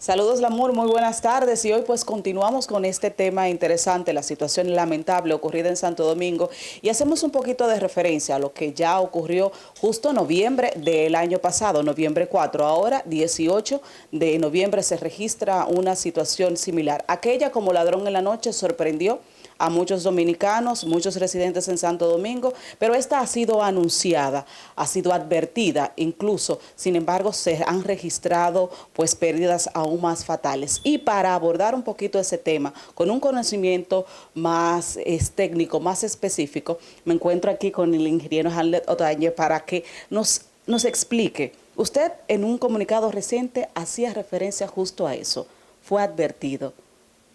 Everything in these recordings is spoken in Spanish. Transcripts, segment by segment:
Saludos, Lamur, muy buenas tardes y hoy pues continuamos con este tema interesante, la situación lamentable ocurrida en Santo Domingo y hacemos un poquito de referencia a lo que ya ocurrió justo en noviembre del año pasado, noviembre 4. Ahora, 18 de noviembre, se registra una situación similar. Aquella como ladrón en la noche sorprendió a muchos dominicanos, muchos residentes en Santo Domingo, pero esta ha sido anunciada, ha sido advertida incluso. Sin embargo, se han registrado pues pérdidas aún más fatales. Y para abordar un poquito ese tema, con un conocimiento más técnico, más específico, me encuentro aquí con el ingeniero Hamlet Otañez para que nos explique. Usted en un comunicado reciente hacía referencia justo a eso, fue advertido.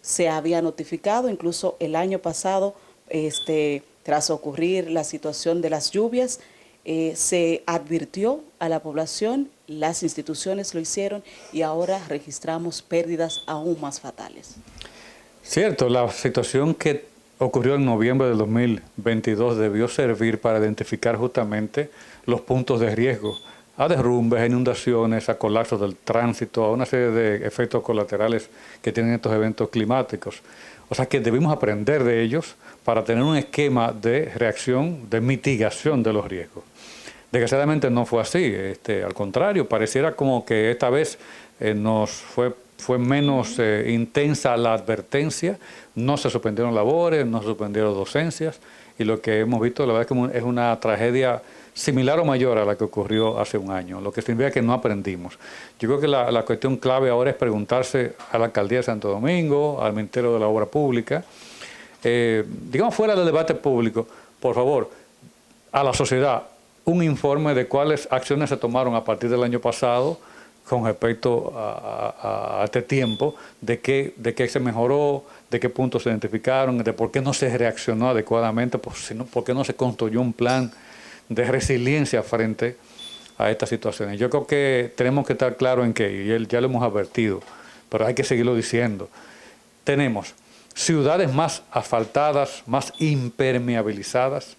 Se había notificado incluso el año pasado, tras ocurrir la situación de las lluvias, se advirtió a la población, las instituciones lo hicieron y ahora registramos pérdidas aún más fatales. Cierto, la situación que ocurrió en noviembre del 2022 debió servir para identificar justamente los puntos de riesgo a derrumbes, a inundaciones, a colapsos del tránsito, a una serie de efectos colaterales que tienen estos eventos climáticos. O sea que debimos aprender de ellos para tener un esquema de reacción, de mitigación de los riesgos. Desgraciadamente no fue así, al contrario, pareciera como que esta vez fue menos intensa la advertencia, no se suspendieron labores, no se suspendieron docencias, y lo que hemos visto, la verdad es que es una tragedia similar o mayor a la que ocurrió hace un año, lo que significa que no aprendimos. Yo creo que la cuestión clave ahora es preguntarse a la Alcaldía de Santo Domingo, al Ministerio de la Obra Pública, digamos fuera del debate público, por favor, a la sociedad, un informe de cuáles acciones se tomaron a partir del año pasado con respecto a este tiempo, de qué se mejoró, de qué puntos se identificaron, de por qué no se reaccionó adecuadamente, por qué no se construyó un plan de resiliencia frente a estas situaciones. Yo creo que tenemos que estar claros en que, y ya lo hemos advertido, pero hay que seguirlo diciendo, tenemos ciudades más asfaltadas, más impermeabilizadas,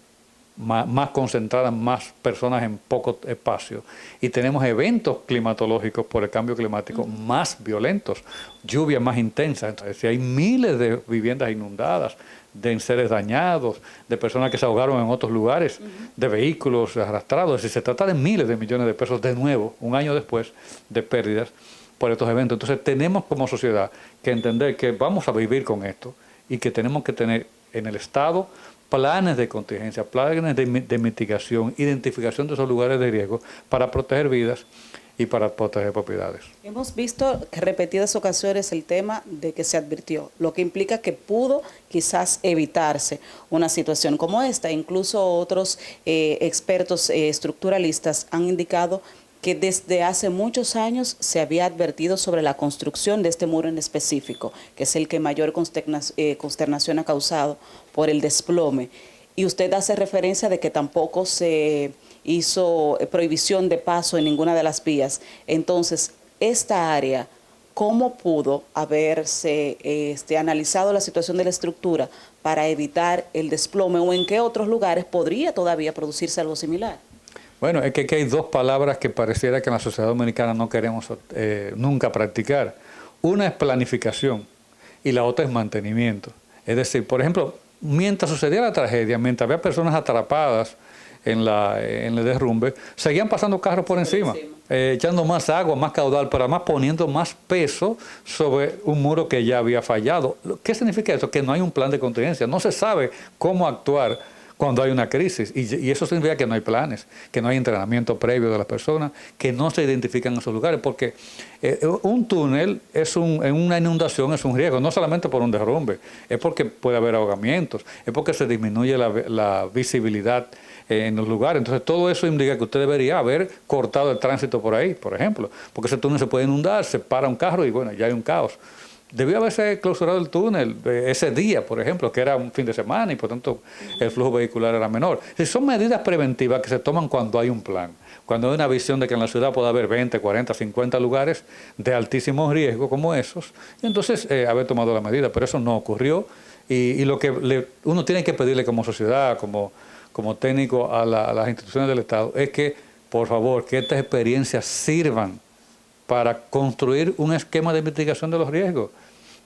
más concentradas, más personas en poco espacio, y tenemos eventos climatológicos por el cambio climático más violentos, lluvias más intensas. Entonces, si hay miles de viviendas inundadas, de enseres dañados, de personas que se ahogaron en otros lugares, de vehículos arrastrados, es decir, se trata de miles de millones de pesos de nuevo, un año después, de pérdidas por estos eventos. Entonces tenemos como sociedad que entender que vamos a vivir con esto y que tenemos que tener en el Estado planes de contingencia, planes de mitigación, identificación de esos lugares de riesgo para proteger vidas y para proteger propiedades. Hemos visto que repetidas ocasiones el tema de que se advirtió, lo que implica que pudo quizás evitarse una situación como esta. Incluso otros expertos estructuralistas han indicado que desde hace muchos años se había advertido sobre la construcción de este muro en específico, que es el que mayor consternación ha causado por el desplome. Y usted hace referencia de que tampoco se hizo prohibición de paso en ninguna de las vías. Entonces, esta área, ¿cómo pudo haberse analizado la situación de la estructura para evitar el desplome, o en qué otros lugares podría todavía producirse algo similar? Bueno, es que aquí hay dos palabras que pareciera que en la sociedad dominicana no queremos nunca practicar. Una es planificación y la otra es mantenimiento. Es decir, por ejemplo, mientras sucedía la tragedia, mientras había personas atrapadas en el derrumbe, seguían pasando carros por encima, echando más agua, más caudal, pero además poniendo más peso sobre un muro que ya había fallado. ¿Qué significa eso? Que no hay un plan de contingencia, no se sabe cómo actuar cuando hay una crisis, y eso significa que no hay planes, que no hay entrenamiento previo de las personas, que no se identifican esos lugares, porque un túnel en una inundación es un riesgo, no solamente por un derrumbe, es porque puede haber ahogamientos, es porque se disminuye la visibilidad en los lugares. Entonces todo eso indica que usted debería haber cortado el tránsito por ahí, por ejemplo, porque ese túnel se puede inundar, se para un carro y bueno, ya hay un caos. Debió haberse clausurado el túnel ese día, por ejemplo, que era un fin de semana y por tanto el flujo vehicular era menor. Son medidas preventivas que se toman cuando hay un plan, cuando hay una visión de que en la ciudad puede haber 20, 40, 50 lugares de altísimo riesgo como esos, y entonces haber tomado la medida, pero eso no ocurrió, y lo que uno tiene que pedirle como sociedad, como técnico a las instituciones del Estado, es que, por favor, que estas experiencias sirvan para construir un esquema de mitigación de los riesgos.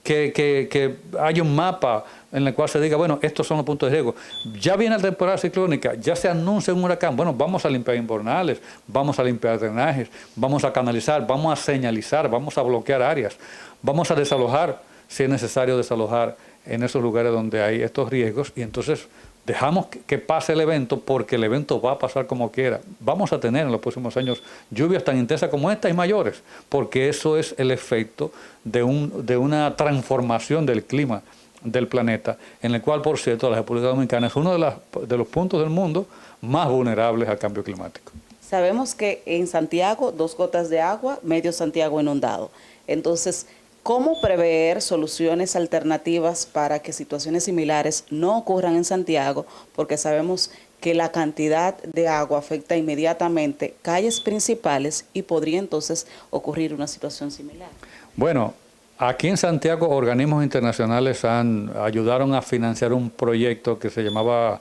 Que haya un mapa en el cual se diga, bueno, estos son los puntos de riesgo. Ya viene la temporada ciclónica, ya se anuncia un huracán, bueno, vamos a limpiar invernales, vamos a limpiar drenajes, vamos a canalizar, vamos a señalizar, vamos a bloquear áreas, vamos a desalojar, si es necesario desalojar en esos lugares donde hay estos riesgos, y entonces dejamos que pase el evento, porque el evento va a pasar como quiera. Vamos a tener en los próximos años lluvias tan intensas como esta y mayores, porque eso es el efecto de una transformación del clima del planeta, en el cual, por cierto, la República Dominicana es uno de los puntos del mundo más vulnerables al cambio climático. Sabemos que en Santiago, 2 gotas de agua, medio Santiago inundado. Entonces, ¿cómo prever soluciones alternativas para que situaciones similares no ocurran en Santiago? Porque sabemos que la cantidad de agua afecta inmediatamente calles principales y podría entonces ocurrir una situación similar. Bueno, aquí en Santiago organismos internacionales ayudaron a financiar un proyecto que se llamaba,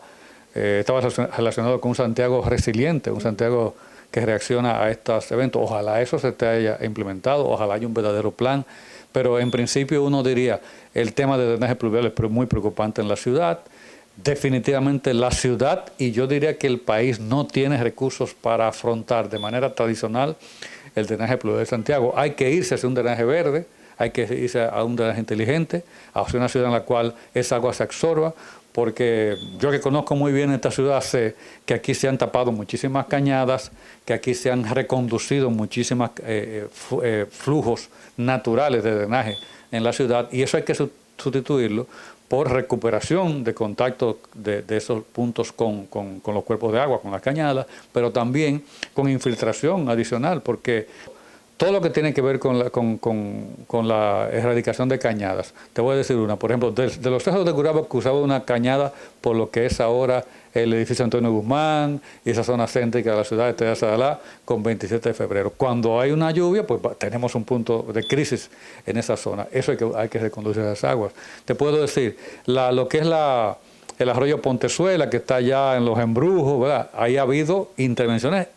estaba relacionado con un Santiago resiliente, un Santiago que reacciona a estos eventos. Ojalá eso se te haya implementado, ojalá haya un verdadero plan. Pero en principio uno diría, el tema de drenaje pluvial es muy preocupante en la ciudad. Definitivamente la ciudad, y yo diría que el país, no tiene recursos para afrontar de manera tradicional el drenaje pluvial de Santiago. Hay que irse hacia un drenaje verde, hay que irse a un drenaje inteligente, hacia una ciudad en la cual esa agua se absorba, porque yo que conozco muy bien esta ciudad sé que aquí se han tapado muchísimas cañadas, que aquí se han reconducido muchísimos flujos naturales de drenaje en la ciudad, y eso hay que sustituirlo por recuperación de contacto de esos puntos con los cuerpos de agua, con las cañadas, pero también con infiltración adicional, porque todo lo que tiene que ver con la erradicación de cañadas. Te voy a decir una, por ejemplo, de los cerros de Gurabo, que usaba una cañada por lo que es ahora el edificio Antonio Guzmán y esa zona céntrica de la ciudad de Tellada con 27 de febrero. Cuando hay una lluvia, pues tenemos un punto de crisis en esa zona. Eso hay que reconducir esas aguas. Te puedo decir, lo que es el arroyo Pontezuela, que está allá en Los Embrujos, ¿verdad? Ahí ha habido intervenciones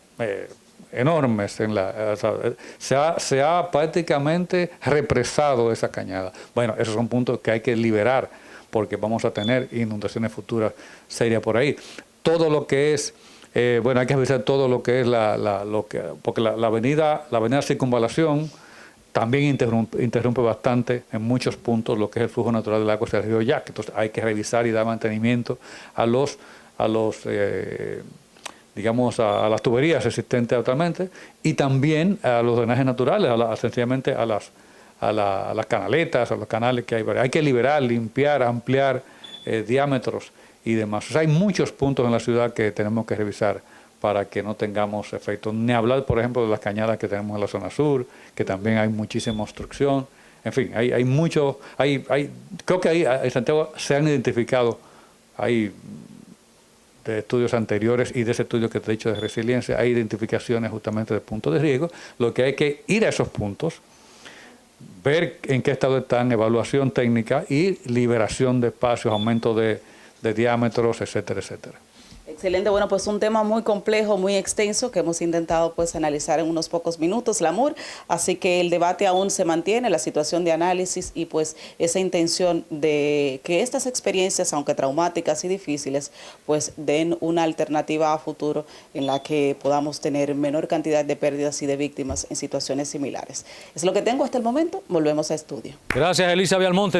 enormes. Se ha prácticamente represado esa cañada. Bueno, esos son puntos que hay que liberar, porque vamos a tener inundaciones futuras serias por ahí. Todo lo que es, bueno, hay que revisar todo lo que es porque la avenida Circunvalación también interrumpe bastante en muchos puntos lo que es el flujo natural del agua hacia el río Yaque. Entonces hay que revisar y dar mantenimiento a las tuberías existentes actualmente, y también a los drenajes naturales, sencillamente a las canaletas, a los canales que hay. Hay que liberar, limpiar, ampliar diámetros y demás. O sea, hay muchos puntos en la ciudad que tenemos que revisar para que no tengamos efectos. Ni hablar, por ejemplo, de las cañadas que tenemos en la zona sur, que también hay muchísima obstrucción. En fin, hay mucho, creo que ahí en Santiago se han identificado, de estudios anteriores y de ese estudio que te he dicho de resiliencia, hay identificaciones justamente de puntos de riesgo. Lo que hay que ir a esos puntos, ver en qué estado están, evaluación técnica y liberación de espacios, aumento de diámetros, etcétera, etcétera. Excelente, bueno, pues un tema muy complejo, muy extenso, que hemos intentado pues analizar en unos pocos minutos, Lamur, así que el debate aún se mantiene, la situación de análisis y pues esa intención de que estas experiencias, aunque traumáticas y difíciles, pues den una alternativa a futuro en la que podamos tener menor cantidad de pérdidas y de víctimas en situaciones similares. Es lo que tengo hasta el momento, volvemos a estudio. Gracias, Elisa Vialmonte.